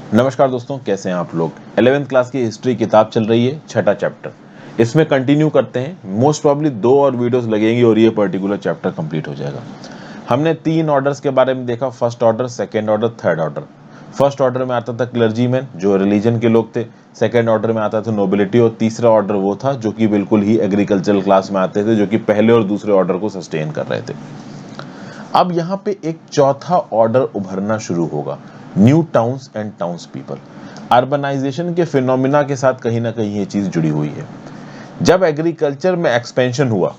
नमस्कार दोस्तों, कैसे हैं आप लोग। 11th क्लास की हिस्ट्री किताब चल रही है, छठा चैप्टर। इसमें कंटिन्यू करते हैं। मोस्ट प्रॉब्ली 2 और वीडियोस लगेंगी और ये पर्टिकुलर चैप्टर कंप्लीट हो जाएगा। हमने 3 ऑर्डर्स के बारे में देखा, first order, second order, third order. First order में आता था क्लर्जीमैन, जो रिलीजन के लोग थे। सेकेंड ऑर्डर में आता था नोबिलिटी, और तीसरा ऑर्डर वो था जो कि बिल्कुल ही एग्रीकल्चरल क्लास में आते थे, जो कि पहले और दूसरे ऑर्डर को सस्टेन कर रहे थे। अब यहाँ पे एक चौथा ऑर्डर उभरना शुरू होगा, new towns and towns people. Urbanisation के फिनोमिना के साथ कहीं ना कहीं ये चीज जुड़ी हुई है। जब एग्रीकल्चर में एक्सपेंशन हुआ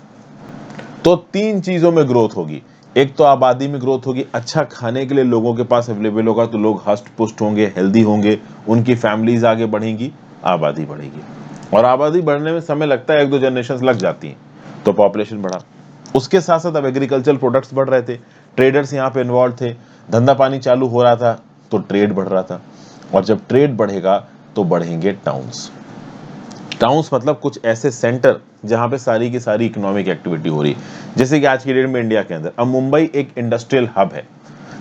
तो 3 चीजों में ग्रोथ होगी। एक तो आबादी में ग्रोथ होगी, अच्छा खाने के लिए लोगों के पास अवेलेबल होगा तो लोग हष्ट पुष्ट होंगे, हेल्दी होंगे, उनकी फैमिलीज आगे बढ़ेंगी, आबादी बढ़ेगी। और आबादी बढ़ने में समय लगता है, 1-2 जनरेशन लग जाती हैं, तो पॉपुलेशन बढ़ा। उसके साथ साथ अब एग्रीकल्चर प्रोडक्ट्स बढ़ रहे थे, ट्रेडर्स यहाँ पे इन्वॉल्व थे, धंधा पानी चालू हो रहा था, तो ट्रेड बढ़ रहा था। और जब ट्रेड बढ़ेगा तो बढ़ेंगे टाउन्स। टाउन्स मतलब कुछ ऐसे सेंटर जहां पे सारी की सारी इकोनॉमिक एक्टिविटी हो रही है। जैसे कि आज की डेट में इंडिया के अंदर अब मुंबई एक इंडस्ट्रियल हब है,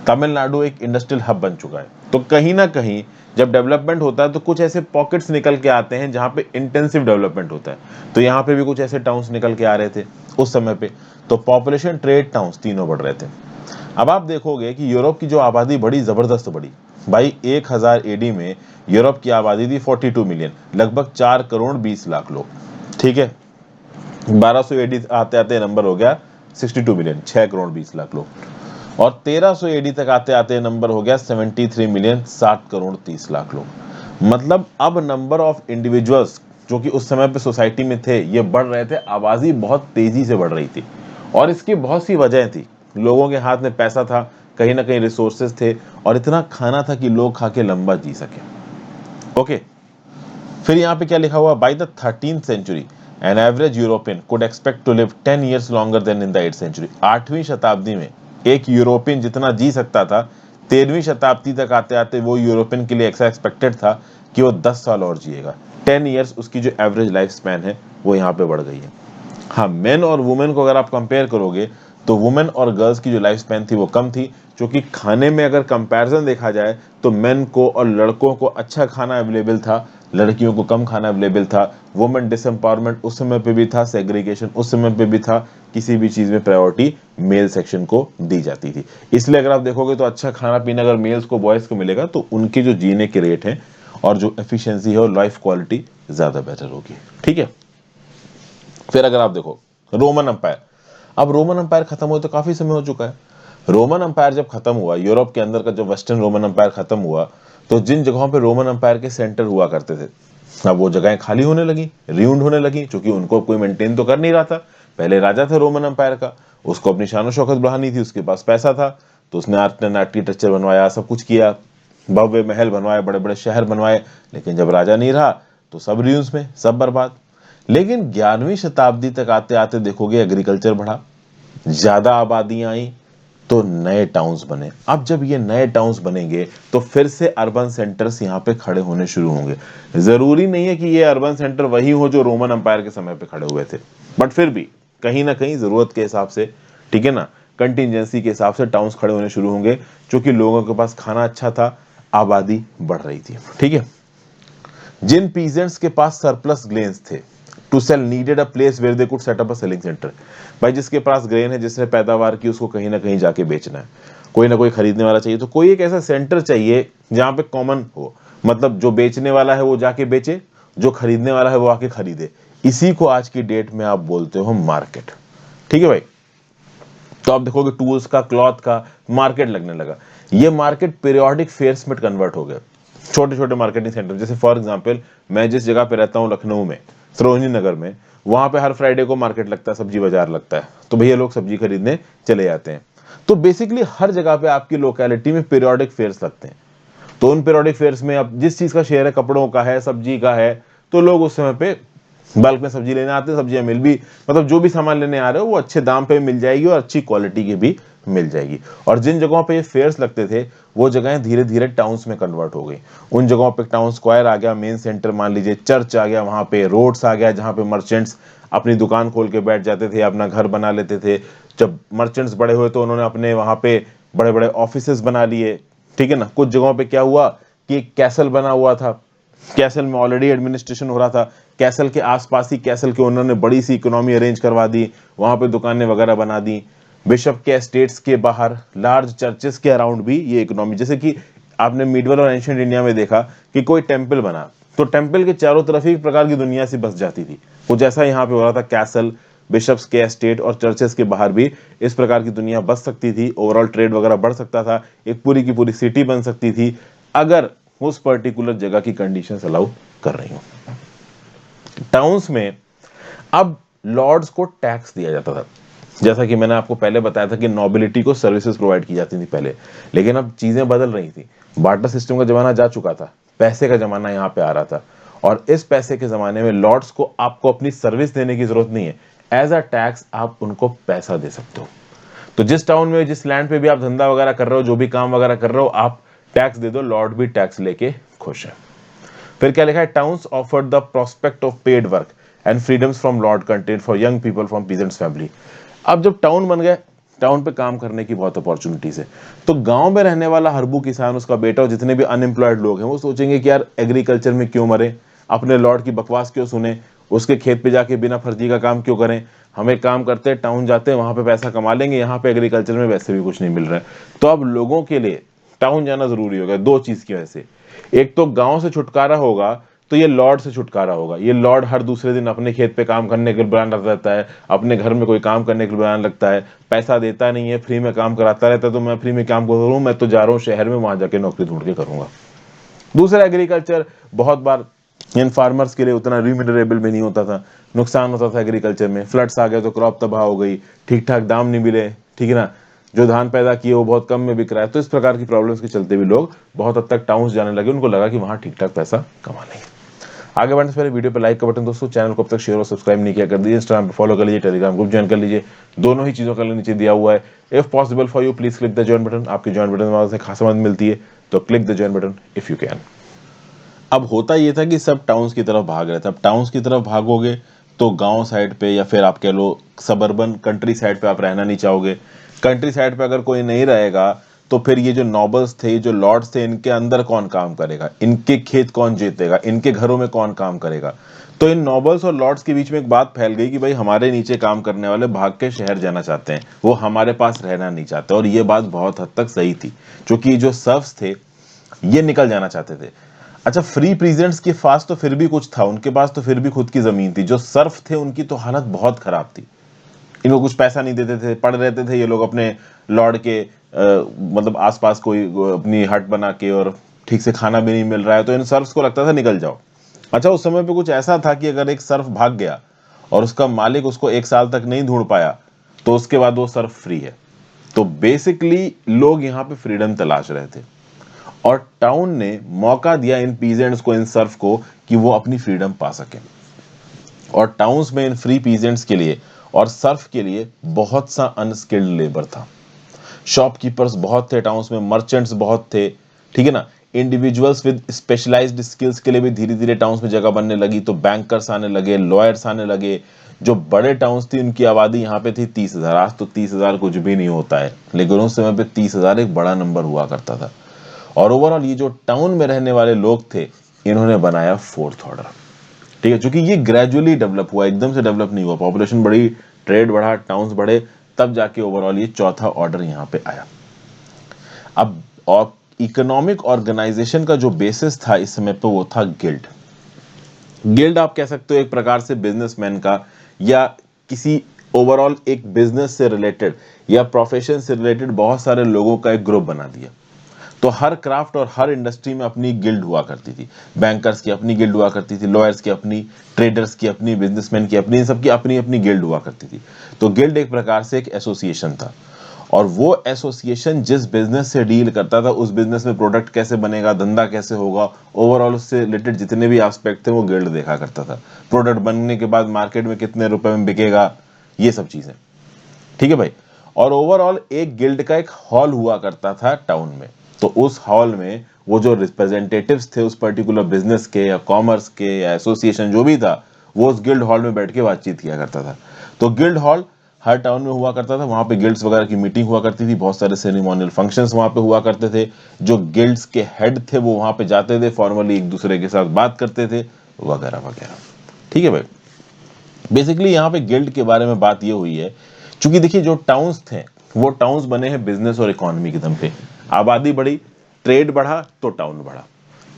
तमिलनाडु एक इंडस्ट्रियल हब बन चुका है। तो कहीं ना कहीं जब डेवलपमेंट होता है तो कुछ ऐसे पॉकेट्स निकल के आते हैं जहां पे इंटेंसिव डेवलपमेंट होता है। तो यहाँ पे भी कुछ ऐसे टाउन्स निकल के आ रहे थे उस समय पे। तो पॉपुलेशन, ट्रेड, टाउन्स तीनों बढ़ रहे थे। अब आप देखोगे कि यूरोप की जो आबादी बड़ी जबरदस्त बढ़ी। भाई 1000 एडी में यूरोप की आबादी थी 42 मिलियन, लगभग 4 करोड़ 20 लाख लोग। ठीक है, 1200 एडी आते आते नंबर हो गया 62 मिलियन, 6 करोड़ 20 लाख लोग। और 1300 एडी तक आते आते नंबर हो गया 73 मिलियन, 7 करोड़ 30 लाख लोग। मतलब अब नंबर ऑफ इंडिविजुअल्स जो कि उस समय पे सोसाइटी में थे ये बढ़ रहे थे, आबादी बहुत तेजी से बढ़ रही थी। और इसकी बहुत सी वजह थी। लोगों के हाथ में पैसा था, कहीं ना कहीं रिसोर्सेज थे, और इतना खाना था कि लोग खा के लंबा जी सके। ओके, फिर यहाँ पे क्या लिखा हुआ, by the 13th century an average European could expect to live 10 years longer than in the 8th century. 8वीं शताब्दी में एक यूरोपियन जितना जी सकता था, 13वीं शताब्दी तक आते आते वो यूरोपियन के लिए ऐसा एक्सपेक्टेड था कि वो 10 साल और जिएगा। 10 years उसकी जो एवरेज लाइफ स्पैन है वो यहाँ पे बढ़ गई है। हाँ, मेन और वुमेन को अगर आप कंपेयर करोगे तो वुमेन और गर्ल्स की जो लाइफ स्पैन थी वो कम थी, क्योंकि खाने में अगर कंपैरिजन देखा जाए तो मेन को और लड़कों को अच्छा खाना अवेलेबल था, लड़कियों को कम खाना अवेलेबल था। वुमेन डिसएम्पावरमेंट उस समय पे भी था, सेग्रीगेशन उस समय पे भी था, किसी भी चीज में प्रायोरिटी मेल सेक्शन को दी जाती थी। इसलिए अगर आप देखोगे तो अच्छा खाना पीना अगर मेल्स को बॉयज को मिलेगा तो उनकी जो जीने के रेट है और जो एफिशिएंसी है और लाइफ क्वालिटी ज्यादा बेटर होगी। ठीक है, फिर अगर आप देखो रोमन अंपायर। अब रोमन अंपायर खत्म हुए तो काफी समय हो चुका है। रोमन अंपायर जब खत्म हुआ, यूरोप के अंदर का जो वेस्टर्न रोमन अंपायर खत्म हुआ, तो जिन जगहों पे रोमन अंपायर के सेंटर हुआ करते थे, अब वो जगहें खाली होने लगी, रियूंड होने लगी, क्योंकि उनको कोई मेंटेन तो कर नहीं रहा था। पहले राजा था रोमन अंपायर का, उसको अपनी शान शौकत बढ़ानी थी, उसके पास पैसा था, तो उसने आर्ट एंड आर्किटेक्चर बनवाया, सब कुछ किया, भव्य महल बनवाए, बड़े बड़े शहर बनवाए। लेकिन जब राजा नहीं रहा तो सब रियूंस में, सब बर्बाद। लेकिन 11वीं शताब्दी तक आते आते देखोगे एग्रीकल्चर बढ़ा, ज्यादा आबादियां आई, तो नए टाउन्स बने। अब जब ये नए टाउन्स बनेंगे तो फिर से अर्बन सेंटर्स यहाँ पे खड़े होने शुरू होंगे। जरूरी नहीं है कि ये अर्बन सेंटर वही हो जो रोमन अंपायर के समय पे खड़े हुए थे, बट फिर भी कहीं ना कहीं जरूरत के हिसाब से, ठीक है ना, कंटिजेंसी के हिसाब से टाउन्स खड़े होने शुरू होंगे, क्योंकि लोगों के पास खाना अच्छा था, आबादी बढ़ रही थी। ठीक है, जिन पीजेंट्स के पास सरप्लस ग्रेन्स थे to sell needed a place where they could set up a selling centre. भाई जिसके पास ग्रेन है, जिसने पैदावार की, उसको कहीं ना कहीं जाके बेचना है, कोई ना कोई खरीदने वाला चाहिए, तो कोई एक ऐसा सेंटर चाहिए जहां पे कॉमन हो, मतलब जो बेचने वाला है वो जाके बेचे, जो खरीदने वाला है वो आके खरीदे। इसी को आज की डेट में आप बोलते हो मार्केट। ठीक है भाई, तो आप देखोगे टूल्स का, क्लॉथ का मार्केट लगने लगा। ये मार्केट पीरियोडिक फेयर्स में कन्वर्ट हो गया, छोटे छोटे मार्केटिंग सेंटर। जैसे फॉर एग्जांपल मैं जिस जगह पे रहता हूँ लखनऊ में, सरोजनी नगर में, वहां पे हर फ्राइडे को मार्केट लगता है, सब्जी बाजार लगता है, तो भैया लोग सब्जी खरीदने चले जाते हैं। तो बेसिकली हर जगह पे आपकी लोकेलिटी में पीरियोडिक फेयर्स लगते हैं। तो उन पीरियोडिक फेयर्स में अब जिस चीज का शेयर है, कपड़ों का है, सब्जी का है, तो लोग उस समय पे बल्क में सब्जी लेने आते हैं। सब्जियां मिल भी, मतलब जो भी सामान लेने आ रहे हो वो अच्छे दाम पे मिल जाएगी और अच्छी क्वालिटी की भी मिल जाएगी। और जिन जगहों पे ये फेयर्स लगते थे वो जगहें धीरे धीरे टाउन्स में कन्वर्ट हो गई। उन जगहों पे टाउन स्क्वायर आ गया, मेन सेंटर मान लीजिए, चर्च आ गया, वहां पे रोड्स आ गया जहां पे मर्चेंट्स अपनी दुकान खोल के बैठ जाते थे, अपना घर बना लेते थे। जब मर्चेंट्स बड़े हुए तो उन्होंने अपने वहां पे बड़े बड़े ऑफिसेस बना लिए। ठीक है ना, कुछ जगहों पे क्या हुआ कि एक कैसल बना हुआ था, कैसल में ऑलरेडी एडमिनिस्ट्रेशन हो रहा था, कैसल के आसपास ही कैसल के ओनर ने बड़ी सी इकोनॉमी अरेंज करवा दी, वहां पे दुकानें वगैरह बना दी। बिशप के एस्टेट्स के बाहर, लार्ज चर्चेस के अराउंड भी ये इकोनॉमी, जैसे कि आपने मिडवल और एंशिएंट इंडिया में देखा कि कोई टेंपल बना तो टेंपल के चारों तरफ ही एक प्रकार की दुनिया सी बस जाती थी। वो जैसा यहाँ पे हो रहा था, कैसल, बिशप्स के एस्टेट और चर्चेस के बाहर भी इस प्रकार की दुनिया बस सकती थी, ओवरऑल ट्रेड वगैरह बढ़ सकता था, एक पूरी की पूरी सिटी बन सकती थी अगर उस पर्टिकुलर जगह की कंडीशंस अलाउ कर रही हो। टाउन्स में अब लॉर्ड्स को टैक्स दिया जाता था, जैसा कि मैंने आपको पहले बताया था कि नोबिलिटी को सर्विसेज प्रोवाइड की जाती थी पहले, लेकिन अब चीजें बदल रही थी। बार्टर सिस्टम का जमाना जा चुका था, पैसे का जमाना यहाँ पे आ रहा था, और इस पैसे के जमाने में लॉर्ड्स को आपको अपनी सर्विस देने की जरूरत नहीं है, एज अ टैक्स आप उनको पैसा दे सकते हो। तो जिस टाउन में, जिस लैंड पे भी आप धंधा वगैरह कर रहे हो, जो भी काम वगैरह कर रहे हो, आप टैक्स दे दो, लॉर्ड भी टैक्स लेके खुश है। फिर क्या लिखा है, towns offered the prospect of paid work and freedoms from Lord content for young people from peasants family. अब जब टाउन बन गए, टाउन पे काम करने की बहुत अपॉर्चुनिटीज है, तो गांव में रहने वाला हरबू किसान, उसका बेटा और जितने भी अनएम्प्लॉयड लोग हैं, वो सोचेंगे कि यार एग्रीकल्चर में क्यों मरे, अपने लॉर्ड की बकवास क्यों सुने, उसके खेत पे जाके बिना फर्जी का काम क्यों करें, हम एक काम करते हैं, टाउन जाते हैं, वहां पे पैसा कमा लेंगे, यहाँ पे एग्रीकल्चर में वैसे भी कुछ नहीं मिल रहा है। तो अब लोगों के लिए टाउन जाना जरूरी हो गया, दो चीज की वजह से। एक तो गांव से छुटकारा होगा, तो ये लॉर्ड से छुटकारा होगा। ये लॉर्ड हर दूसरे दिन अपने खेत पे काम करने के लिए बुलाना रहता है, अपने घर में कोई काम करने के लिए बुलाने लगता है, पैसा देता नहीं है, फ्री में काम कराता रहता है, तो मैं फ्री में काम करूँ, मैं तो जा रहा हूँ शहर में, वहां जाके नौकरी ढूंढ के करूंगा। दूसरा, एग्रीकल्चर बहुत बार इन फार्मर्स के लिए उतना रिम्यूनरेबल भी नहीं होता था, नुकसान होता था एग्रीकल्चर में, फ्लड्स आ गए तो क्रॉप तबाह हो गई, ठीक ठाक दाम नहीं मिले, ठीक है ना, जो धान पैदा किए वो बहुत कम में बिक रहा है। तो इस प्रकार की प्रॉब्लम्स के चलते भी लोग बहुत हद तक टाउन्स जाने लगे, उनको लगा कि वहां ठीक ठाक पैसा कमा लेंगे। आगे बढ़ने से पहले वीडियो पे लाइक का बटन दोस्तों, चैनल को अब तक शेयर और सब्सक्राइब नहीं किया कर दीजिए, इंस्टाग्राम पे फॉलो कर लीजिए, टेलीग्राम ग्रुप ज्वाइन कर लीजिए, दोनों ही चीजों का लिंक नीचे दिया हुआ है। If possible for you please click the join button, आपकी ज्वाइन बटन से खासा मदद मिलती है, तो click the join button if you can. अब होता ये था कि सब टाउन्स की तरफ भाग रहे थे, अब टाउन्स की तरफ भागोगे तो गांव साइड पे या फिर आप कह लो सबर्बन कंट्री साइड पे आप रहना नहीं चाहोगे। कंट्री साइड पे अगर कोई नहीं रहेगा तो फिर ये जो नॉबल्स थे, जो लॉर्ड्स थे, इनके अंदर कौन काम करेगा, इनके खेत कौन जीतेगा, इनके घरों में कौन काम करेगा। तो इन नॉबल्स और लॉर्ड्स के बीच में एक बात फैल गई कि भाई हमारे नीचे काम करने वाले भाग के शहर जाना चाहते हैं, वो हमारे पास रहना नहीं चाहते। और ये बात बहुत हद तक सही थी, क्योंकि जो सर्व्स थे ये निकल जाना चाहते थे। अच्छा, फ्री प्रीजेंट्स के पास तो फिर भी कुछ था, उनके पास तो फिर भी खुद की जमीन थी। जो सर्फ थे उनकी तो हालत बहुत खराब थी, इनको कुछ पैसा नहीं देते थे, पड़ रहते थे ये लोग अपने लॉर्ड के मतलब आसपास कोई अपनी हट बना के, और ठीक से खाना भी नहीं मिल रहा है, तो इन सर्फ्स को लगता था निकल जाओ। अच्छा, उस समय पे कुछ ऐसा था कि अगर एक सर्फ भाग गया और उसका मालिक उसको 1 साल तक नहीं ढूंढ पाया, तो उसके बाद वो सर्फ फ्री है। तो बेसिकली लोग यहाँ पे फ्रीडम तलाश रहे थे, और टाउन ने मौका दिया इन पीजेंट्स को, इन सर्फ को, कि वो अपनी फ्रीडम पा सके। और टाउन्स में इन फ्री पीजेंट्स के लिए और सर्फ के लिए बहुत सा अनस्किल्ड लेबर था। शॉपकीपर्स बहुत थे टाउन्स में, मर्चेंट्स बहुत थे, ठीक है ना। इंडिविजुअल्स विद स्पेशलाइज्ड स्किल्स के लिए भी धीरे धीरे टाउन्स में जगह बनने लगी, तो बैंकर्स आने लगे, लॉयर्स आने लगे। जो बड़े टाउन्स थी उनकी आबादी यहाँ पे थी 30,000। आज तो 30,000 कुछ भी नहीं होता है, लेकिन उस समय पे 30,000 एक बड़ा नंबर हुआ करता था। और ओवरऑल ये जो टाउन में रहने वाले लोग थे, इन्होंने बनाया फोर्थ ऑर्डर, ठीक है, क्योंकि ये ग्रेजुअली डेवलप हुआ, एकदम से डेवलप नहीं हुआ। पॉपुलेशन बढ़ी, ट्रेड बढ़ा, टाउन्स बढ़े, तब जाके ओवरऑल ये चौथा ऑर्डर यहाँ पे आया। अब और इकोनॉमिक ऑर्गेनाइजेशन का जो बेसिस था इस समय पे, वो था गिल्ड। गिल्ड आप कह सकते हो एक प्रकार से बिजनेसमैन का, या किसी ओवरऑल एक बिजनेस से रिलेटेड या प्रोफेशन से रिलेटेड बहुत सारे लोगों का एक ग्रुप बना दिया। तो हर क्राफ्ट और हर इंडस्ट्री में अपनी गिल्ड हुआ करती थी। बैंकर्स की अपनी गिल्ड हुआ करती थी, लॉयर्स की अपनी, ट्रेडर्स की अपनी, बिजनेसमैन की अपनी, सबकी अपनी अपनी गिल्ड हुआ करती थी। तो गिल्ड एक प्रकार से एक एसोसिएशन था, और वो एसोसिएशन जिस बिजनेस से डील करता था, उस बिजनेस में प्रोडक्ट कैसे बनेगा, धंधा कैसे होगा, ओवरऑल उससे रिलेटेड जितने भी एस्पेक्ट थे वो गिल्ड देखा करता था। प्रोडक्ट बनने के बाद मार्केट में कितने रुपए में बिकेगा, ये सब चीजें, ठीक है भाई। और ओवरऑल एक गिल्ड का एक हॉल हुआ करता था टाउन में, तो उस हॉल में वो जो रिप्रेजेंटेटिव्स थे उस पर्टिकुलर बिजनेस के या कॉमर्स के या एसोसिएशन जो भी था, वो उस गिल्ड हॉल में बैठ के बातचीत किया करता था। तो गिल्ड हॉल हर टाउन में हुआ करता था। वहां पे गिल्ड्स वगैरह की मीटिंग हुआ करती थी, बहुत सारे सेरेमोनियल फंक्शंस वहां पे हुआ करते थे। जो गिल्ड्स के हेड थे वो वहां पे जाते थे, फॉर्मली एक दूसरे के साथ बात करते थे वगैरह वगैरह। ठीक है भाई, बेसिकली यहाँ पे गिल्ड के बारे में बात ये हुई है, क्योंकि देखिए जो टाउन्स थे वो टाउन्स बने हैं बिजनेस और इकोनॉमी के दम पे। आबादी बढ़ी, ट्रेड बढ़ा तो टाउन बढ़ा।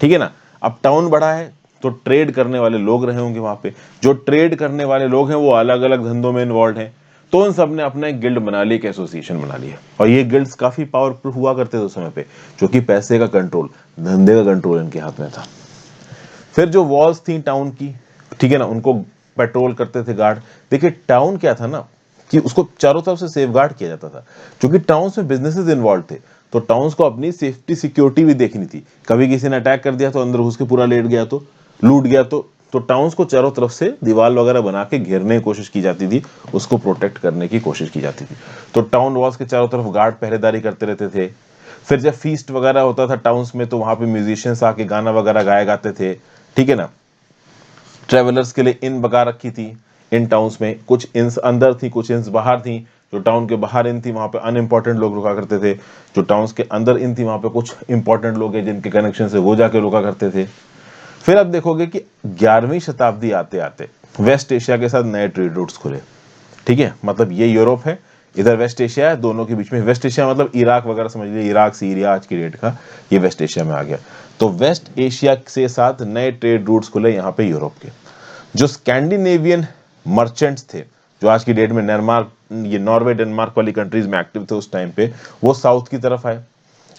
ठीक है ना, अब टाउन बढ़ा है तो ट्रेड करने वाले लोग रहे होंगे वहां पे। जो ट्रेड करने वाले लोग हैं वो अलग अलग धंधों में इन्वॉल्व हैं, तो उन सब ने अपना एक गिल्ड बना लिया, एक एसोसिएशन बना लिया। और ये गिल्ड्स काफी पावरफुल हुआ करते थे उस समय पे, क्योंकि पैसे का कंट्रोल, धंधे का कंट्रोल इनके हाथ में था। फिर जो वॉल्स थी टाउन की, ठीक है ना, उनको पेट्रोल करते थे गार्ड। देखिए टाउन क्या था ना, कि उसको चारों तरफ से सेफ गार्ड किया जाता था, क्योंकि टाउन्स में बिजनेसेस इन्वॉल्व थे। तो टाउन्स को अपनी सेफ्टी सिक्योरिटी भी देखनी थी। कभी किसी ने अटैक कर दिया तो अंदर घुस के पूरा लेट गया तो, लूट गया तो टाउन्स को चारों तरफ से दीवार वगैरह बना के घेरने की कोशिश की जाती थी, उसको प्रोटेक्ट करने की कोशिश की जाती थी। तो टाउन वॉल्स के चारों तरफ गार्ड पहरेदारी करते रहते थे। फिर जब फीस्ट वगैरह होता था टाउन्स में, तो वहां पे म्यूजिशियंस आके गाना वगैरह गाए गाते थे। ठीक है ना, ट्रेवलर्स के लिए इन बगा रखी थी इन टाउन्स में, कुछ इन्स अंदर थी, कुछ इन्स बाहर थी। जो टाउन के बाहर इन थी वहां पे अनइंपॉर्टेंट लोग रुका करते थे, जो टाउन्स के अंदर इन थी वहां पे कुछ इंपॉर्टेंट लोग हैं जिनके कनेक्शन से वो जाके रुका करते थे। फिर आप देखोगे कि 11वीं शताब्दी आते आते वेस्ट एशिया के साथ नए ट्रेड रूट्स खुले। ठीक है, मतलब ये यूरोप है, इधर वेस्ट एशिया है, दोनों के बीच में, वेस्ट एशिया मतलब इराक वगैरह समझ लीजिए, इराक सीरिया आज की डेट का, ये वेस्ट एशिया में आ गया। तो वेस्ट एशिया से साथ नए ट्रेड रूट्स खुले यहाँ पे यूरोप के। जो स्कैंडिनेवियन मर्चेंट्स थे, जो आज की डेट में डेनमार्क, ये नॉर्वे डेनमार्क वाली कंट्रीज में एक्टिव थे उस टाइम पे, वो साउथ की तरफ आए,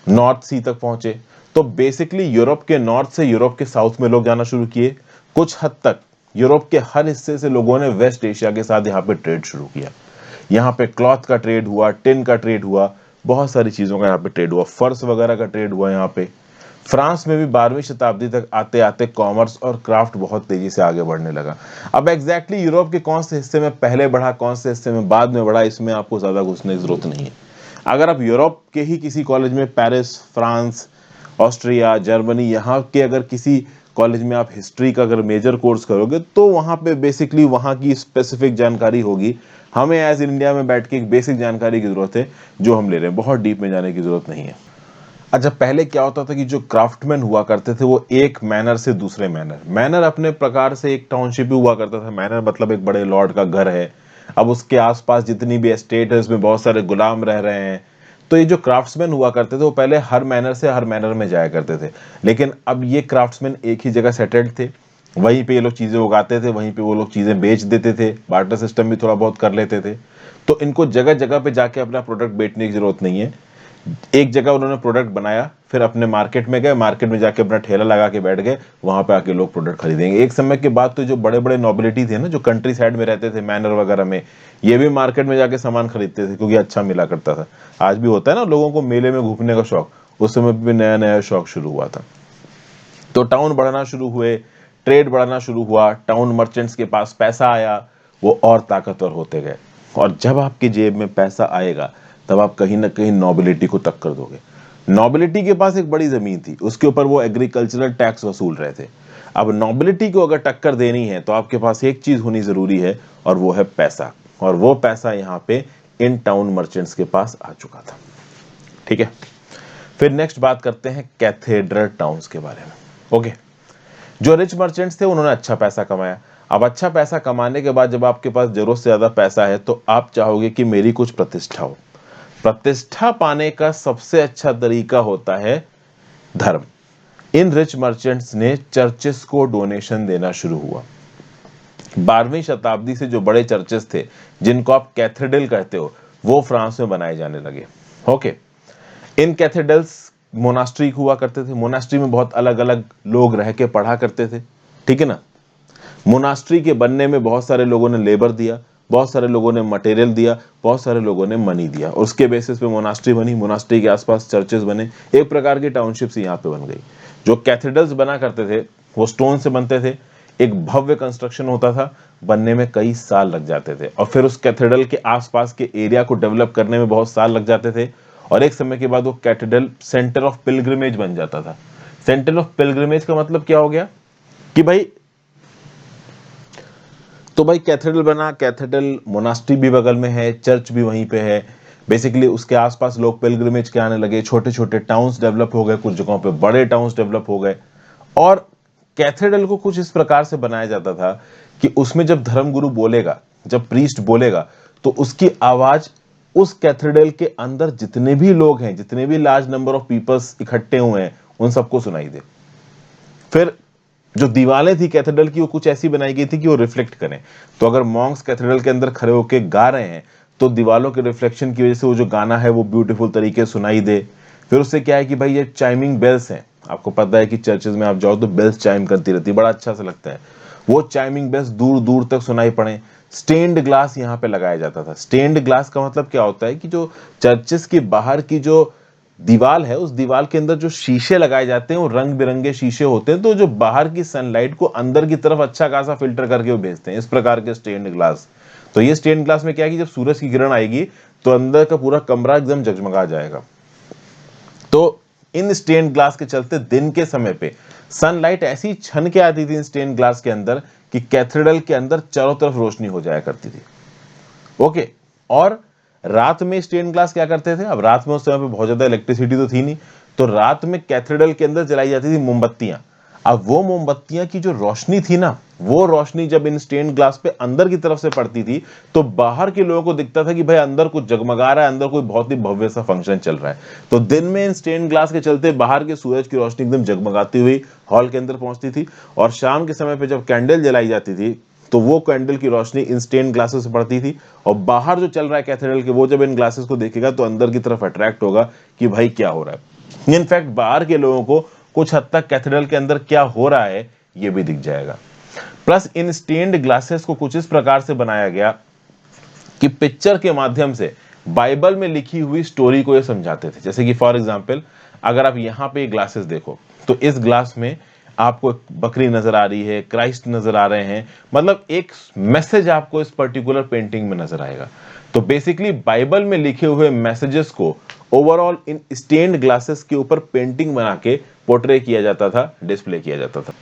नॉर्थ सी तक पहुंचे। तो बेसिकली यूरोप के नॉर्थ से यूरोप के साउथ में लोग जाना शुरू किए। कुछ हद तक यूरोप के हर हिस्से से लोगों ने वेस्ट एशिया के साथ यहाँ पे ट्रेड शुरू किया। यहाँ पे क्लॉथ का ट्रेड हुआ, टिन का ट्रेड हुआ, बहुत सारी चीजों का यहाँ पे ट्रेड हुआ, फर्स वगैरह का ट्रेड हुआ यहाँ पे। फ्रांस में भी 12वीं शताब्दी तक आते आते कॉमर्स और क्राफ्ट बहुत तेजी से आगे बढ़ने लगा। अब एग्जैक्टली यूरोप के कौन से हिस्से में पहले बढ़ा, कौन से हिस्से में बाद में बढ़ा, इसमें आपको ज्यादा घुसने की जरूरत नहीं है। अगर आप यूरोप के ही किसी कॉलेज में, पेरिस, फ्रांस, ऑस्ट्रिया, जर्मनी, यहाँ के अगर किसी कॉलेज में आप हिस्ट्री का अगर मेजर कोर्स करोगे, तो वहाँ पे बेसिकली वहाँ की स्पेसिफिक जानकारी होगी। हमें एज इंडिया में बैठ के एक बेसिक जानकारी की जरूरत है जो हम ले रहे हैं, बहुत डीप में जाने की जरूरत नहीं है। अच्छा, पहले क्या होता था कि जो क्राफ्टमैन हुआ करते थे वो एक मैनर से दूसरे मैनर अपने प्रकार से एक टाउनशिप हुआ करता था। मैनर मतलब एक बड़े लॉर्ड का घर है, अब उसके आसपास जितनी भी एस्टेट है उसमें बहुत सारे गुलाम रह रहे हैं। तो ये जो क्राफ्ट्समैन हुआ करते थे वो पहले हर मैनर से हर मैनर में जाया करते थे, लेकिन अब ये क्राफ्ट्समैन एक ही जगह सेटल्ड थे, वहीं पे ये लोग चीजें उगाते थे, वहीं पे वो लोग चीजें बेच देते थे, बार्टर सिस्टम भी थोड़ा बहुत कर लेते थे। तो इनको जगह जगह पे जाके अपना प्रोडक्ट बेचने की जरूरत नहीं है। एक जगह उन्होंने प्रोडक्ट बनाया, फिर अपने मार्केट में गए, मार्केट में जाके अपना ठेला लगा के बैठ गए, वहां पे आके लोग प्रोडक्ट खरीदेंगे। एक समय के बाद तो जो बड़े बड़े नोबिलिटी थे ना, जो कंट्री साइड में रहते थे मैनर वगैरह में, ये भी मार्केट में जाके सामान खरीदते थे क्योंकि अच्छा मिला करता था। आज भी होता है ना लोगों को मेले में घूमने का शौक, उस समय भी नया नया शौक शुरू हुआ था। तो टाउन बढ़ना शुरू हुए, ट्रेड बढ़ना शुरू हुआ, टाउन मर्चेंट्स के पास पैसा आया, वो और ताकतवर होते गए। और जब आपकी जेब में पैसा आएगा तब आप कहीं ना कहीं नोबिलिटी को टक्कर दोगे। नोबिलिटी के पास एक बड़ी जमीन थी, उसके ऊपर वो एग्रीकल्चरल टैक्स वसूल रहे थे। अब नोबिलिटी को अगर टक्कर देनी है तो आपके पास एक चीज होनी जरूरी है, और वो है पैसा। और वो पैसा यहाँ पे इन टाउन मर्चेंट्स के पास आ चुका था। ठीक है, फिर नेक्स्ट बात करते हैं कैथेड्रल टाउन्स के बारे में। ओके, जो रिच मर्चेंट्स थे उन्होंने अच्छा पैसा कमाया। अब अच्छा पैसा कमाने के बाद जब आपके पास जरूरत से ज्यादा पैसा है तो आप चाहोगे कि मेरी कुछ प्रतिष्ठा हो। प्रतिष्ठा पाने का सबसे अच्छा तरीका होता है धर्म। इन रिच मर्चेंट्स ने चर्चेस को डोनेशन देना शुरू हुआ। 12वीं शताब्दी से जो बड़े चर्चेस थे, जिनको आप कैथेड्रल कहते हो, वो फ्रांस में बनाए जाने लगे। ओके, इन कैथेड्रल्स मोनास्ट्री हुआ करते थे। मोनास्ट्री में बहुत अलग अलग लोग रह के पढ़ा करते थे। ठीक है ना, मोनास्ट्री के बनने में बहुत सारे लोगों ने लेबर दिया, बहुत सारे लोगों ने मटेरियल दिया, बहुत सारे लोगों ने मनी दिया, और उसके बेसिस पे मोनास्ट्री बनी। मोनास्ट्री के आसपास चर्चेस बने, एक प्रकार की टाउनशिप्स यहाँ पे बन गई। जो कैथेड्रल्स बना करते थे वो स्टोन से बनते थे, एक भव्य कंस्ट्रक्शन होता था, बनने में कई साल लग जाते थे, और फिर उस कैथेड्रल के आसपास के एरिया को डेवलप करने में बहुत साल लग जाते थे। और एक समय के बाद वो कैथेड्रल सेंटर ऑफ पिलग्रिमेज बन जाता था। सेंटर ऑफ पिलग्रिमेज का मतलब क्या हो गया कि भाई तो भाई कैथेड्रल बना, कैथेड्रल मोनास्ट्री भी बगल में है, चर्च भी वहीं पे है। बेसिकली उसके आसपास लोग पिलग्रिमेज के आने लगे, छोटे छोटे टाउन्स डेवलप हो गए, कुछ जगहों पे बड़े टाउन्स डेवलप हो गए। और कैथेड्रल को कुछ इस प्रकार से बनाया जाता था कि उसमें जब धर्मगुरु बोलेगा, जब प्रीस्ट बोलेगा, तो उसकी आवाज उस कैथेड्रल के अंदर जितने भी लोग हैं, जितने भी लार्ज नंबर ऑफ पीपल्स इकट्ठे हुए हैं, उन सबको सुनाई दे। फिर जो दीवारें थी कैथेड्रल की, वो कुछ ऐसी बनाई गई थी कि वो रिफ्लेक्ट करें। तो अगर मॉन्क्स कैथेड्रल के अंदर खड़े होकर गा रहे हैं तो दीवारों के रिफ्लेक्शन की वजह से वो जो गाना है वो ब्यूटीफुल तरीके से सुनाई दे। फिर उससे क्या है कि भाई ये चाइमिंग बेल्स हैं, आपको पता है कि चर्चेज में आप जाओ तो बेल्स चाइम करती रहती है, बड़ा अच्छा सा लगता है। वो चाइमिंग बेल्स दूर दूर तक सुनाई पड़े। स्टेन्ड ग्लास यहाँ पे लगाया जाता था। स्टेन्ड ग्लास का मतलब क्या होता है कि जो चर्चेस के बाहर की जो दीवार है, उस दीवार के अंदर जो शीशे लगाए जाते हैं वो रंग बिरंगे शीशे होते हैं, तो जो बाहर की सनलाइट को अंदर की तरफ अच्छा खासा फिल्टर करके वो भेजते हैं, इस प्रकार के स्टेन्ड ग्लास। तो ये स्टेन्ड ग्लास में क्या है कि जब सूरज की किरण आएगी तो अंदर का पूरा कमरा एकदम जगमगा जाएगा। तो इन स्टेन्ड ग्लास के चलते दिन के समय पे सनलाइट ऐसी छन के आती थी इन स्टेन्ड ग्लास के अंदर कि कैथेड्रल के अंदर चारों तरफ रोशनी हो जाया करती थी। ओके। और रात में स्टेन ग्लास क्या करते थे, अब रात में उस समय पे बहुत ज्यादा इलेक्ट्रिसिटी तो थी नहीं, तो रात में कैथेड्रल के अंदर जलाई जाती थी मोमबत्तियां। अब वो मोमबत्तियां की जो रोशनी थी ना, वो रोशनी जब इन स्टेन ग्लास पे अंदर की तरफ से पड़ती थी तो बाहर के लोगों को दिखता था कि भाई अंदर कुछ जगमगा रहा है, अंदर कोई बहुत ही भव्य सा फंक्शन चल रहा है। तो दिन में इन स्टेन ग्लास के चलते बाहर के सूरज की रोशनी एकदम जगमगाती हुई हॉल के अंदर पहुंचती थी, और शाम के समय पे जब कैंडल जलाई जाती थी तो वो कैंडल की रोशनी इन स्टेन ग्लासेस से पड़ती थी, और बाहर जो चल रहा है कैथेड्रल के, वो जब इन ग्लासेस को देखेगा तो अंदर की तरफ अट्रैक्ट होगा कि भाई क्या हो रहा है। इनफैक्ट बाहर के लोगों को कुछ हद तक कैथेड्रल के अंदर क्या हो रहा है ये भी दिख जाएगा। प्लस इन स्टेन्ड ग्लासेस को कुछ इस प्रकार से बनाया गया कि पिक्चर के माध्यम से बाइबल में लिखी हुई स्टोरी को ये समझाते थे। जैसे कि फॉर एग्जांपल अगर आप यहां पे ग्लासेस देखो तो इस ग्लास में आपको एक बकरी नजर आ रही है, क्राइस्ट नजर आ रहे हैं, मतलब एक मैसेज आपको इस पर्टिकुलर पेंटिंग में नजर आएगा। तो बेसिकली बाइबल में लिखे हुए मैसेजेस को ओवरऑल इन स्टेन्ड ग्लासेस के ऊपर पेंटिंग बना के पोर्ट्रे किया जाता था, डिस्प्ले किया जाता था।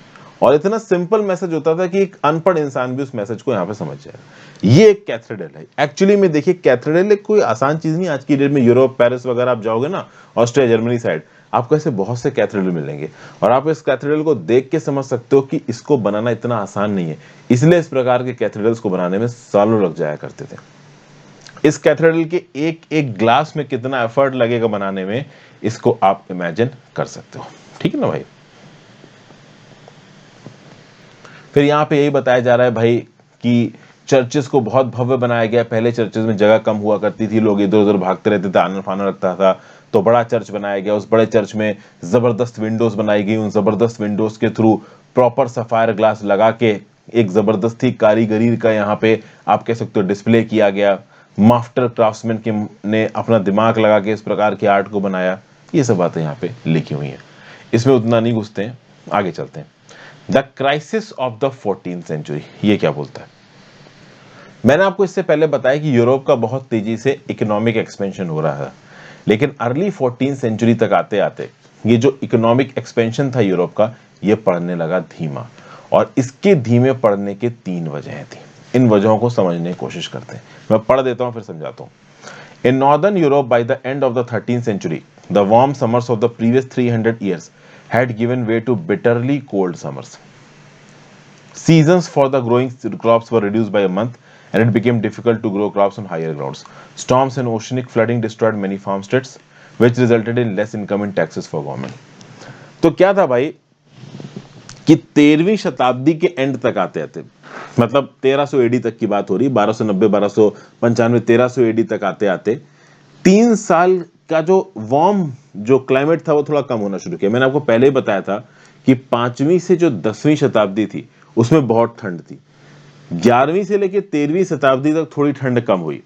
और इतना सिंपल मैसेज होता था कि एक अनपढ़ इंसान भी उस मैसेज को यहाँ पे समझ जाएगा। ये एक कैथेड्रल है। एक्चुअली में देखिए कैथेड्रल एक कोई आसान चीज नहीं। आज की डेट में यूरोप, पेरिस वगैरह आप जाओगे ना, ऑस्ट्रिया, जर्मनी साइड, आपको ऐसे बहुत से कैथेड्रल मिलेंगे, और आप इस कैथेड्रल को देख के समझ सकते हो कि इसको बनाना इतना आसान नहीं है। इसलिए इस प्रकार के कैथेड्रल्स को बनाने में सालों लग जाया करते थे। इस कैथेड्रल के एक एक ग्लास में कितना एफर्ट लगेगा बनाने में, इसको आप इमेजिन कर सकते हो। ठीक है ना भाई। फिर यहाँ पे यही बताया जा रहा है भाई कि चर्चेस को बहुत भव्य बनाया गया। पहले चर्चेस में जगह कम हुआ करती थी, लोग इधर उधर भागते रहते थे, आना फाना लगता था, तो बड़ा चर्च बनाया गया। उस बड़े चर्च में जबरदस्त विंडोज बनाई गई। उन जबरदस्त विंडोज के थ्रू प्रॉपर सफायर ग्लास लगा के एक जबरदस्त ही कारीगरी का यहाँ पे आप कह सकते हो डिस्प्ले किया गया। मास्टर क्राफ्ट्समैन के ने अपना दिमाग लगा के इस प्रकार की आर्ट को बनाया। ये सब बातें यहाँ पे लिखी हुई हैं, इसमें उतना नहीं घुसते हैं, आगे चलते हैं। The crisis of the 14th century, ये क्या बोलता है? मैंने आपको इससे पहले बताया कि यूरोप का बहुत तेजी से इकोनॉमिक एक्सपेंशन हो रहा है, लेकिन अर्ली 14th सेंचुरी तक आते आते ये जो इकोनॉमिक एक्सपेंशन था यूरोप का, ये पड़ने लगा धीमा। और इसके धीमे पड़ने के 3 वजहें थी। इन वजहों को समझने की कोशिश करते हैं। मैं पढ़ देता हूं फिर समझाता हूं। In northern Europe, by the end of the 13th century, the warm summers of the previous 300 years had given way to bitterly cold summers. Seasons for the growing crops were reduced by a month, and it became difficult to grow crops on higher grounds. Storms and oceanic flooding destroyed many farmsteads, which resulted in less income and taxes for government. तो क्या था भाई कि 13वीं शताब्दी के and तक आते आते, मतलब 1300 एडी तक की बात हो रही, 1290, 1295, 1300 एडी तक आते आते 3 साल का जो वार्म जो क्लाइमेट था वो थोड़ा कम होना शुरू किया। मैंने आपको पहले ही बताया था कि 5वीं से जो 10वीं शताब्दी थी उसमें बहुत ठंड थी। 11वीं से लेकर 13वीं शताब्दी तक थोड़ी ठंड कम हुई।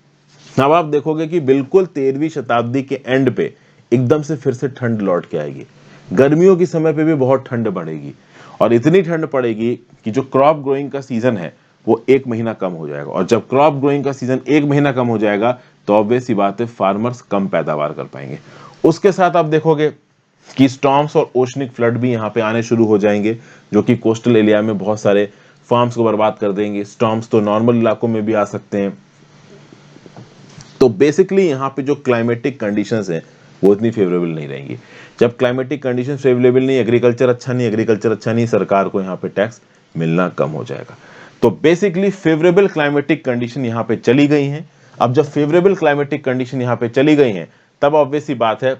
अब आप देखोगे कि बिल्कुल 13वीं शताब्दी के एंड पे एकदम से फिर से ठंड लौट के आएगी। गर्मियों के समय पे भी बहुत ठंड बढ़ेगी, और इतनी ठंड पड़ेगी कि जो क्रॉप ग्रोइंग का सीजन है वो 1 महीना कम हो जाएगा। और जब क्रॉप ग्रोइंग का सीजन 1 महीना कम हो जाएगा तो ऑब्वियस सी बात है फार्मर्स कम पैदावार कर पाएंगे। उसके साथ आप देखोगे कि स्टॉर्म्स और ओशनिक फ्लड भी यहाँ पे आने शुरू हो जाएंगे, जो कि कोस्टल एरिया में बहुत सारे फार्म्स को बर्बाद कर देंगे। स्टॉर्म्स तो नॉर्मल इलाकों में भी आ सकते हैं। तो बेसिकली यहाँ पे जो क्लाइमेटिक कंडीशंस हैं वो इतनी फेवरेबल नहीं रहेंगी। जब क्लाइमेटिक कंडीशन फेवरेबल नहीं, एग्रीकल्चर अच्छा नहीं, सरकार को यहाँ पे टैक्स मिलना कम हो जाएगा। तो बेसिकली फेवरेबल क्लाइमेटिक कंडीशन यहाँ पे चली गई हैं। अब जब फेवरेबल क्लाइमेटिक कंडीशन यहाँ पे चली गई हैं, तब ऑब्वियस सी बात है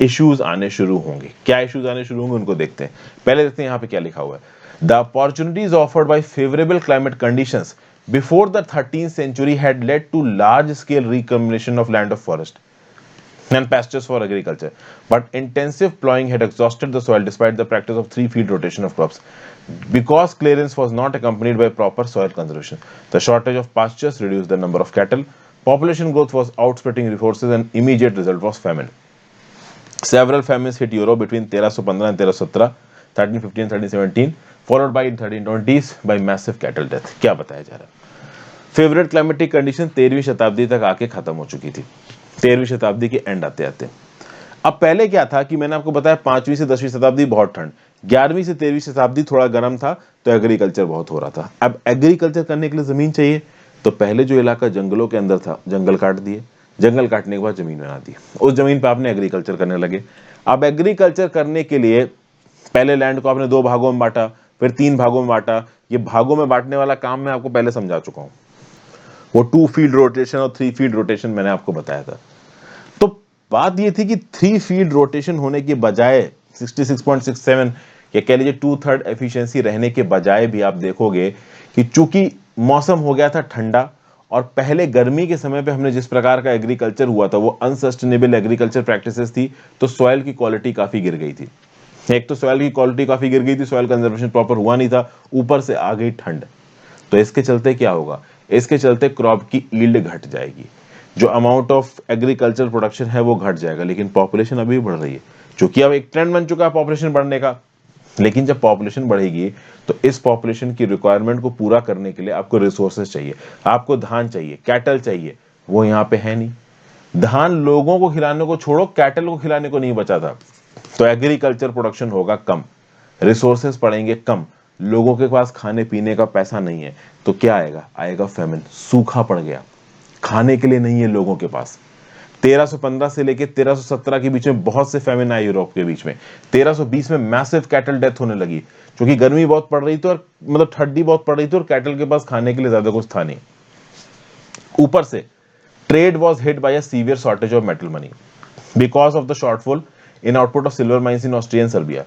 इश्यूज आने शुरू होंगे। क्या इश्यूज आने शुरू होंगे उनको देखते हैं। पहले देखते हैं यहाँ पे क्या लिखा हुआ है। The opportunities offered by favourable climate conditions before the 13th century had led to large scale reclamation of land of forest and pastures for agriculture, but intensive plowing had exhausted the soil despite the practice of 3-field rotation of crops. Because clearance was not accompanied by proper soil conservation, the shortage of pastures reduced the number of cattle, population growth was outstripping resources, and immediate result was famine. Several famines hit Europe between 1315 and 1317, 1315 and 1317, followed by in 1320s by massive cattle death. क्या बताया जा रहा है? Favourite climatic condition 13वीं शताब्दी तक आके खत्म हो चुकी थी, 13वीं शताब्दी के एंड आते आते। अब पहले क्या था कि मैंने आपको बताया 5वीं से 10वीं शताब्दी बहुत ठंड, 11वीं से 13वीं शताब्दी थोड़ा गर्म था, तो एग्रीकल्चर बहुत हो रहा था। अब एग्रीकल्चर करने के लिए जमीन चाहिए, तो पहले जो इलाका जंगलों के अंदर था जंगल काट दिए, जंगल काटने के बाद जमीन बना दी, उस जमीन पर आपने एग्रीकल्चर करने लगे। अब एग्रीकल्चर करने के लिए पहले लैंड को आपने 2 भागों में बांटा, फिर 3 भागों में बांटा। ये भागों में बांटने वाला काम मैं आपको पहले समझा चुका हूं, वो 2-फील्ड रोटेशन और 3-फील्ड रोटेशन मैंने आपको बताया था। तो बात ये थी कि 3-फील्ड रोटेशन होने के बजाय 66.67 या कह लीजिए 2/3 एफिशिएंसी रहने के बजाय भी आप देखोगे कि चूंकि मौसम हो गया था ठंडा, और पहले गर्मी के समय पे हमने जिस प्रकार का एग्रीकल्चर हुआ था वो अनसस्टेनेबल एग्रीकल्चर प्रैक्टिसेस थी, तो सॉइल की क्वालिटी काफी गिर गई थी। एक तो सॉइल की क्वालिटी काफी गिर गई थी, सॉइल कंजर्वेशन प्रॉपर हुआ नहीं था, ऊपर से आ गई ठंड। तो इसके चलते क्या होगा, इसके चलते क्रॉप की यील्ड घट जाएगी, जो अमाउंट ऑफ एग्रीकल्चर प्रोडक्शन है वो घट जाएगा। लेकिन पॉपुलेशन अभी बढ़ रही है, क्योंकि अब एक ट्रेंड बन चुका है पॉपुलेशन बढ़ने का। लेकिन जब पॉपुलेशन बढ़ेगी तो इस पॉपुलेशन की रिक्वायरमेंट को पूरा करने के लिए आपको रिसोर्सेज चाहिए, आपको धान चाहिए, कैटल चाहिए, वो यहाँ पे है नहीं। धान लोगों को खिलाने को छोड़ो, कैटल को खिलाने को नहीं बचा था। तो एग्रीकल्चर प्रोडक्शन होगा कम, रिसोर्सेज पड़ेंगे कम, लोगों के पास खाने पीने का पैसा नहीं है, तो क्या आएगा, आएगा फेमिन, सूखा पड़ गया, खाने के लिए नहीं है लोगों के पास। 1315 से लेके 1317 के बीच में बहुत से फेमिन आए यूरोप के बीच में। 1320 में मैसिव कैटल डेथ होने लगी, क्योंकि गर्मी बहुत पड़ रही थी और मतलब ठंडी बहुत पड़ रही थी और कैटल के पास खाने के लिए ज्यादा कुछ था नहीं। ऊपर से trade was hit by a severe shortage of metal money because of the shortfall in output of silver mines in Austria and Serbia.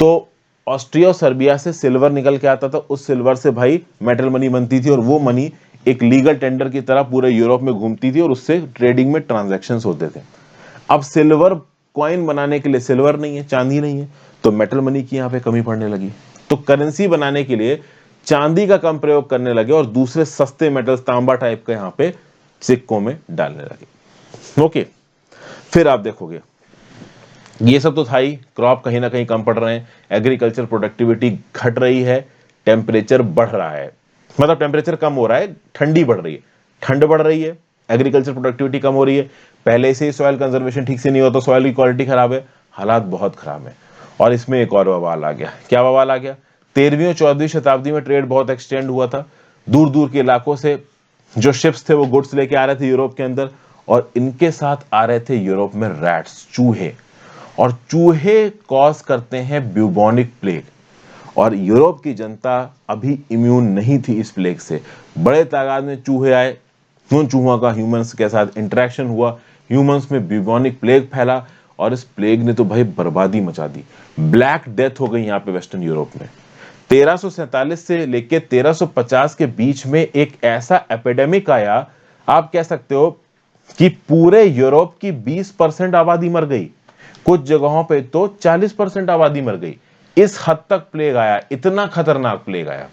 तो ऑस्ट्रिया और सर्बिया से सिल्वर निकल के आता था, उस सिल्वर से भाई मेटल मनी बनती थी, और वो मनी एक लीगल टेंडर की तरह पूरे यूरोप में घूमती थी और उससे ट्रेडिंग में ट्रांजैक्शंस होते थे। अब सिल्वर कॉइन बनाने के लिए सिल्वर नहीं है, चांदी नहीं है, तो मेटल मनी की यहाँ पे कमी पड़ने लगी। तो करेंसी बनाने के लिए चांदी का कम प्रयोग करने लगे और दूसरे सस्ते मेटल्स तांबा टाइप का यहाँ पे सिक्कों में डालने लगे। ओके, फिर आप देखोगे ये सब तो था ही, क्रॉप कहीं ना कहीं कम पड़ रहे हैं, एग्रीकल्चर प्रोडक्टिविटी घट रही है, टेम्परेचर बढ़ रहा है, मतलब टेम्परेचर कम हो रहा है, ठंडी बढ़ रही है, ठंड बढ़ रही है, एग्रीकल्चर प्रोडक्टिविटी कम हो रही है, पहले से ही सॉइल कंजर्वेशन ठीक से नहीं होता, सॉइल की क्वालिटी खराब है, हालात बहुत खराब है। और इसमें एक और बवाल आ गया। क्या बवाल आ गया? 13वीं और 14वीं शताब्दी में ट्रेड बहुत एक्सटेंड हुआ था, दूर दूर के इलाकों से जो शिप्स थे वो गुड्स लेके आ रहे थे यूरोप के अंदर, और इनके साथ आ रहे थे यूरोप में रैट्स, चूहे, और चूहे कॉज करते हैं ब्यूबोनिक प्लेग, और यूरोप की जनता अभी इम्यून नहीं थी इस प्लेग से। बड़े तादाद में चूहे आए, उन चूहों का ह्यूमंस के साथ इंटरेक्शन हुआ, ह्यूमंस में ब्यूबोनिक प्लेग फैला, और इस प्लेग ने तो भाई बर्बादी मचा दी, ब्लैक डेथ हो गई यहाँ पे वेस्टर्न यूरोप में। 1347 से लेके 1350 के बीच में एक ऐसा एपिडेमिक आया, आप कह सकते हो कि पूरे यूरोप की 20% आबादी मर गई, कुछ जगहों पे तो 40% आबादी मर गई। इस हद तक प्लेग आया, इतना खतरनाक प्लेग आया।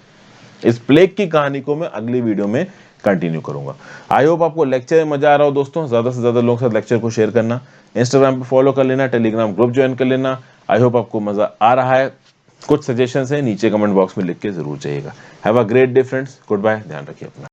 इस प्लेग की कहानी को मैं अगली वीडियो में कंटिन्यू करूंगा। आई होप आपको लेक्चर में मजा आ रहा हो दोस्तों। ज्यादा से ज्यादा लोगों के साथ लेक्चर को शेयर करना, इंस्टाग्राम पे फॉलो कर लेना, टेलीग्राम ग्रुप ज्वाइन कर लेना। आई होप आपको मजा आ रहा है। कुछ सजेशंस है नीचे कमेंट बॉक्स में लिख के जरूर जाइएगा। Have a great day friends, good bye, ध्यान रखिए अपना।